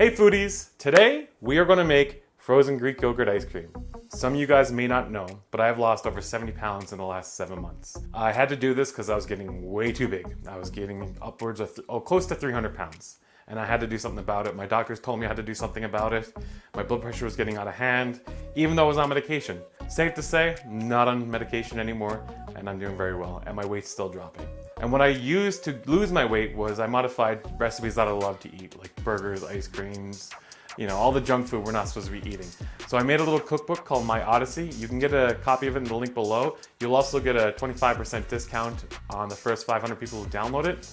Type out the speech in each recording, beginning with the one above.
Hey foodies! Today we are going to make frozen Greek yogurt ice cream. Some of you guys may not know, but I have lost over 70 pounds in the last 7 months. I had to do this because I was getting way too big. I was getting upwards of close to 300 pounds. And I had to do something about it. My doctors told me I had to do something about it. My blood pressure was getting out of hand, even though I was on medication. Safe to say, not on medication anymore, and I'm doing very well, and my weight's still dropping. And what I used to lose my weight was I modified recipes that I love to eat, like burgers, ice creams, you know, all the junk food we're not supposed to be eating. So I made a little cookbook called My Odyssey. You can get a copy of it in the link below. You'll also get a 25% discount on the first 500 people who download it.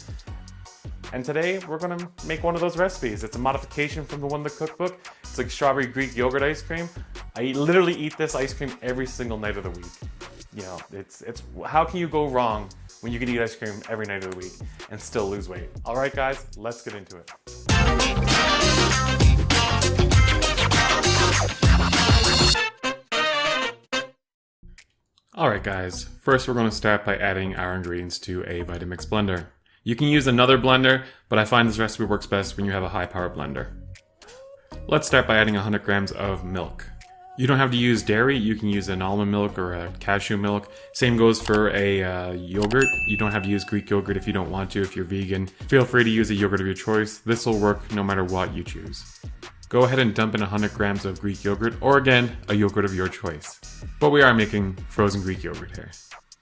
And today we're gonna make one of those recipes. It's a modification from the one in the cookbook. It's like strawberry Greek yogurt ice cream. I literally eat this ice cream every single night of the week. You know, it's how can you go wrong when you can eat ice cream every night of the week and still lose weight? All right, guys, let's get into it. All right, guys, first we're gonna start by adding our ingredients to a Vitamix blender. You can use another blender, but I find this recipe works best when you have a high power blender. Let's start by adding 100 grams of milk. You don't have to use dairy, you can use an almond milk or a cashew milk. Same goes for a yogurt. You don't have to use Greek yogurt if you don't want to. If you're vegan, feel free to use a yogurt of your choice. This will work no matter what you choose. Go ahead and dump in 100 grams of Greek yogurt, or again, a yogurt of your choice. But we are making frozen Greek yogurt here.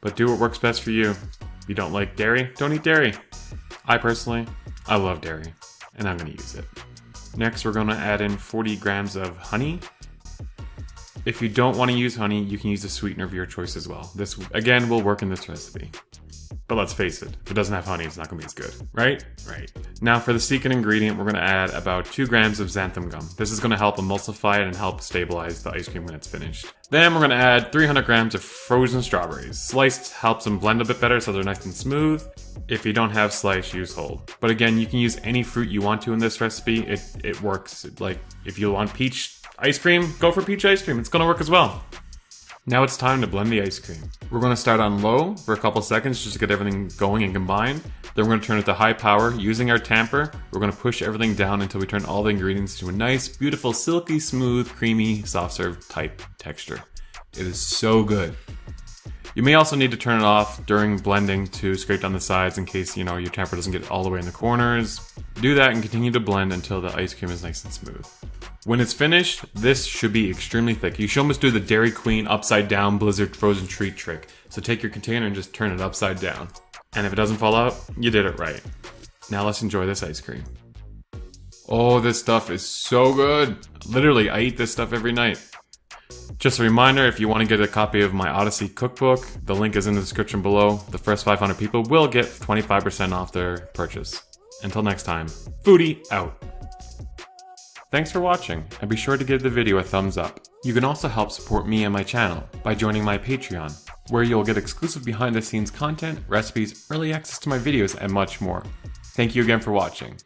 But do what works best for you. If you don't like dairy, don't eat dairy. I love dairy, and I'm gonna use it. Next, we're gonna add in 40 grams of honey. If you don't wanna use honey, you can use a sweetener of your choice as well. This, again, will work in this recipe. But let's face it, if it doesn't have honey, it's not gonna be as good, right? Right. Now for the secret ingredient, we're gonna add about 2 grams of xanthan gum. This is gonna help emulsify it and help stabilize the ice cream when it's finished. Then we're gonna add 300 grams of frozen strawberries. Sliced helps them blend a bit better so they're nice and smooth. If you don't have sliced, use whole. But again, you can use any fruit you want to in this recipe. It works. Like if you want peach ice cream, go for peach ice cream. It's gonna work as well. Now it's time to blend the ice cream. We're going to start on low for a couple seconds just to get everything going and combined. Then we're going to turn it to high power. Using our tamper, we're going to push everything down until we turn all the ingredients to a nice, beautiful, silky, smooth, creamy, soft serve type texture. It is so good. You may also need to turn it off during blending to scrape down the sides in case, you know, your tamper doesn't get all the way in the corners. Do that and continue to blend until the ice cream is nice and smooth. When it's finished, this should be extremely thick. You should almost do the Dairy Queen upside down Blizzard frozen treat trick. So take your container and just turn it upside down. And if it doesn't fall out, you did it right. Now let's enjoy this ice cream. Oh, this stuff is so good. Literally, I eat this stuff every night. Just a reminder, if you want to get a copy of my Odyssey cookbook, the link is in the description below. The first 500 people will get 25% off their purchase. Until next time, foodie out. Thanks for watching, and be sure to give the video a thumbs up. You can also help support me and my channel by joining my Patreon, where you'll get exclusive behind the scenes content, recipes, early access to my videos, and much more. Thank you again for watching.